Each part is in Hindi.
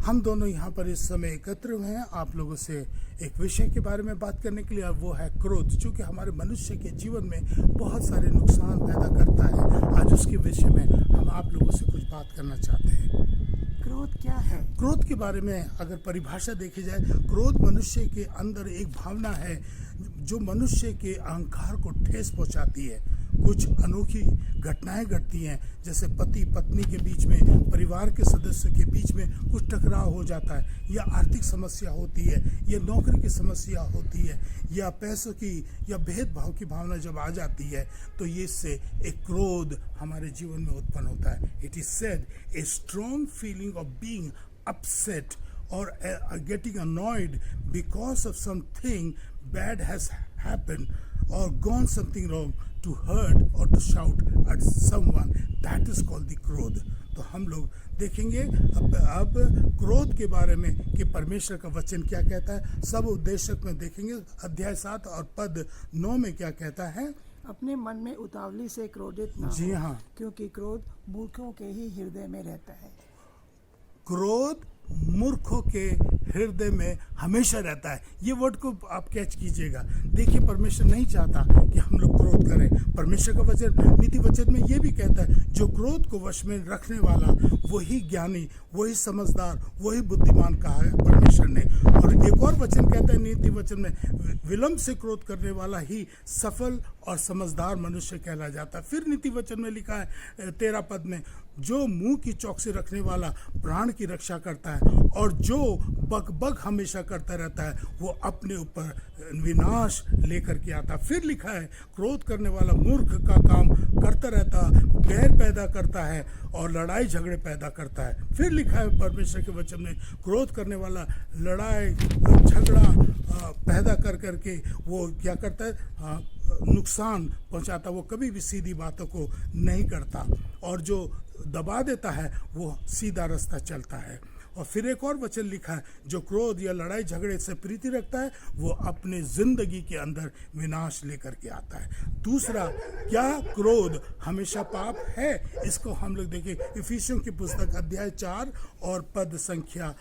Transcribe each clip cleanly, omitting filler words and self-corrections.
हम दोनों यहाँ पर इस समय एकत्र हुए हैं आप लोगों से एक विषय के बारे में बात करने के लिए, वो है क्रोध, जो कि हमारे मनुष्य के जीवन में बहुत सारे नुकसान पैदा करता है। आज उसके विषय में हम आप लोगों से कुछ बात करना चाहते हैं। क्रोध क्या है? क्रोध के बारे में अगर परिभाषा देखी जाए, क्रोध मनुष्य के अंदर एक भावना है जो मनुष्य के अहंकार को ठेस पहुंचाती है। कुछ अनोखी घटनाएं घटती हैं, जैसे पति पत्नी के बीच में, परिवार के सदस्य के बीच में कुछ टकराव हो जाता है, या आर्थिक समस्या होती है, या नौकरी की समस्या होती है, या पैसों की या भेदभाव की भावना जब आ जाती है, तो ये इससे एक क्रोध हमारे जीवन में उत्पन्न होता है। It is said a strong feeling of being upset or getting annoyed because of something bad has happened or gone something wrong, to hurt or to shout at someone, that is called the क्रोध। तो हम लोग देखेंगे अब क्रोध के बारे में कि परमेश्वर का वचन क्या कहता है। सब उपदेशक में देखेंगे अध्याय 7 और पद 9 में क्या कहता है। अपने मन में उतावली से क्रोधित ना जी हो, हाँ, क्योंकि क्रोध मूर्खों के ही हृदय में रहता है। क्रोध मूर्खों के हृदय में हमेशा रहता है। ये वर्ड को आप कैच कीजिएगा। देखिए, परमेश्वर नहीं चाहता कि हम लोग क्रोध करें। परमेश्वर का वचन, नीति वचन में ये भी कहता है, जो क्रोध को वश में रखने वाला वही ज्ञानी, वही समझदार, वही बुद्धिमान कहा है परमेश्वर ने। और एक और वचन कहता है नीति वचन में, विलंब से क्रोध करने वाला ही सफल और समझदार मनुष्य कहला जाता है। फिर नीति वचन में लिखा है 13 पद में, जो मुंह की चौकसी रखने वाला प्राण की रक्षा करता है, और जो बकबक हमेशा करता रहता है वो अपने ऊपर विनाश लेकर के आता। फिर लिखा है, क्रोध करने वाला मूर्ख का काम करता रहता, बैर पैदा करता है और लड़ाई झगड़े पैदा करता है। फिर लिखा है परमेश्वर के वचन में, क्रोध करने वाला लड़ाई झगड़ा पैदा कर करके वो क्या करता है, नुकसान पहुंचाता। वो कभी भी सीधी बातों को नहीं करता, और जो दबा देता है वो सीधा रास्ता चलता है। और फिर एक और वचन लिखा है, जो क्रोध या लड़ाई झगड़े से प्रीति रखता है वो अपने जिंदगी के अंदर विनाश लेकर के आता है। दूसरा, क्या क्रोध हमेशा पाप है? इसको हम लोग देखें, इफिसियों की पुस्तक अध्याय 4 और पद संख्या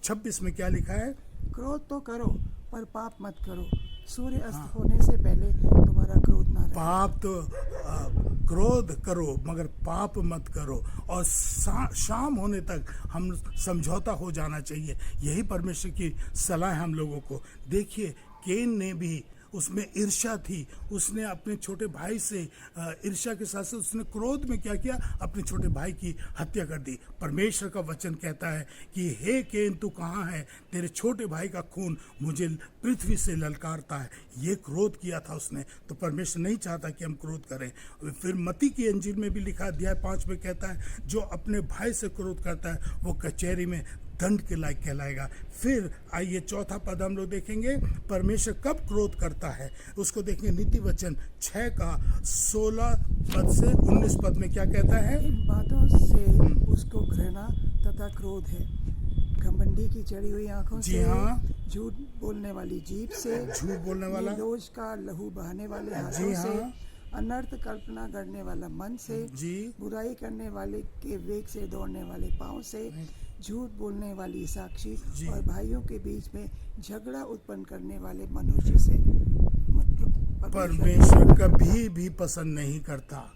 26 में क्या लिखा है। क्रोध तो करो पर पाप मत करो, सूर्य अस्त होने से पहले तुम्हारा क्रोध ना रहे। पाप तो क्रोध करो मगर पाप मत करो, और शाम होने तक हम समझौता हो जाना चाहिए। यही परमेश्वर की सलाह हम लोगों को। देखिए, केन ने भी, उसमें ईर्ष्या थी, उसने अपने छोटे भाई से ईर्ष्या के साथ साथ उसने क्रोध में क्या किया, अपने छोटे भाई की हत्या कर दी। परमेश्वर का वचन कहता है कि हे केन, तू कहाँ है? तेरे छोटे भाई का खून मुझे पृथ्वी से ललकारता है। ये क्रोध किया था उसने। तो परमेश्वर नहीं चाहता कि हम क्रोध करें। फिर मत्ती की अंजील में भी लिखा अध्याय 5 में कहता है, जो अपने भाई से क्रोध करता है वो कचहरी में दंड के लायक कहलाएगा। फिर आइए चौथा पद हम लोग देखेंगे, परमेश्वर कब क्रोध करता है उसको देखेंगे। नीति वचन 6 का 16 पद से 19 पद में क्या कहता है। इन बातों से उसको घृणा तथा क्रोध है, घमंडी की चढ़ी हुई आंखों जी से, हाँ, झूठ बोलने वाली जीभ से, झूठ बोलने वाला, निर्दोष का लहू बहाने वाले जी हाथों से, हाँ, अनर्थ कल्पना करने वाला मन से, जी, बुराई करने वाले के वेग से दौड़ने वाले पाँव से, झूठ बोलने वाली साक्षी जी। और भाइयों के बीच में झगड़ा उत्पन्न करने वाले मनुष्य से परमेश्वर कभी भी पसंद नहीं करता।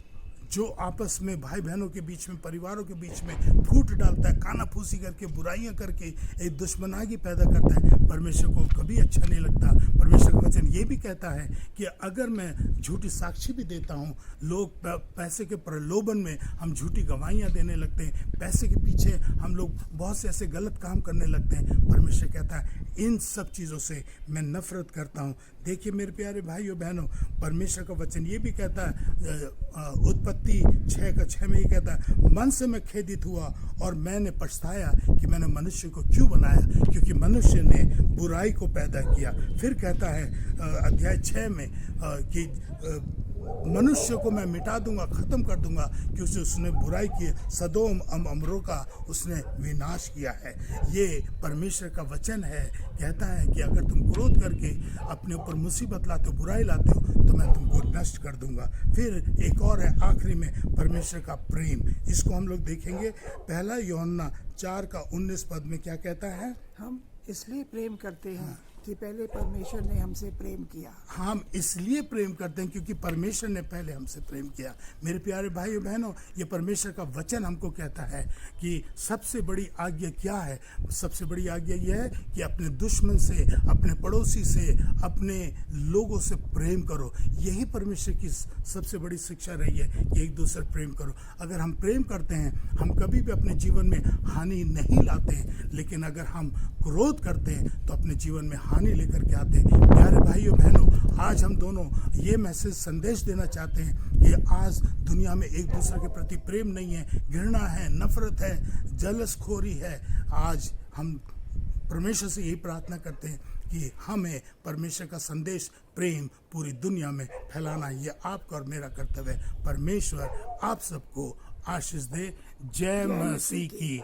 जो आपस में भाई बहनों के बीच में, परिवारों के बीच में फूट डालता है, कानाफूसी करके, बुराइयां करके एक दुश्मनागी पैदा करता है, परमेश्वर को कभी अच्छा नहीं लगता। परमेश्वर का वचन ये भी कहता है कि अगर मैं झूठी साक्षी भी देता हूँ, लोग पैसे के प्रलोभन में हम झूठी गवाहियाँ देने लगते हैं, पैसे के पीछे हम लोग बहुत से ऐसे गलत काम करने लगते हैं, परमेश्वर कहता है इन सब चीज़ों से मैं नफरत करता हूँ। देखिए मेरे प्यारे भाइयों बहनों, परमेश्वर का वचन ये भी कहता है, उत्पत्ति 6 का 6 में ये कहता है, मन से मैं खेदित हुआ और मैंने पछताया कि मैंने मनुष्य को क्यों बनाया, क्योंकि मनुष्य ने बुराई को पैदा किया। फिर कहता है अध्याय 6 में कि मनुष्य को मैं मिटा दूंगा, खत्म कर दूंगा, क्योंकि उसने बुराई की, सदोम अमरों का उसने विनाश किया है। ये परमेश्वर का वचन है, कहता है कि अगर तुम क्रोध करके अपने ऊपर मुसीबत लाते हो, बुराई लाते हो, तो मैं तुमको नष्ट कर दूंगा। फिर एक और है आखिरी में, परमेश्वर का प्रेम। इसको हम लोग देखेंगे। पहला यूहन्ना 4:19 में क्या कहता है? हम इसलिए प्रेम करते हैं कि पहले परमेश्वर ने हमसे प्रेम किया। हम इसलिए प्रेम करते हैं क्योंकि परमेश्वर ने पहले हमसे प्रेम किया। मेरे प्यारे भाइयों बहनों, ये परमेश्वर का वचन हमको कहता है कि सबसे बड़ी आज्ञा क्या है? सबसे बड़ी आज्ञा यह है कि अपने दुश्मन से, अपने पड़ोसी से, अपने लोगों से प्रेम करो। यही परमेश्वर की सबसे बड़ी शिक्षा रही है कि एक दूसरे प्रेम करो। अगर हम प्रेम करते हैं, हम कभी भी अपने जीवन में हानि नहीं लाते हैं, लेकिन अगर हम क्रोध करते हैं तो अपने जीवन में हानि लेकर के आते हैं। प्यारे भाइयों बहनों, आज हम दोनों ये मैसेज संदेश देना चाहते हैं कि आज दुनिया में एक दूसरे के प्रति प्रेम नहीं है, घृणा है, नफरत है, जलसखोरी है। आज हम परमेश्वर से यही प्रार्थना करते हैं कि हमें परमेश्वर का संदेश, प्रेम पूरी दुनिया में फैलाना, ये आपका और मेरा कर्तव्य है। परमेश्वर आप सबको आशीष दे। जय मसीह की।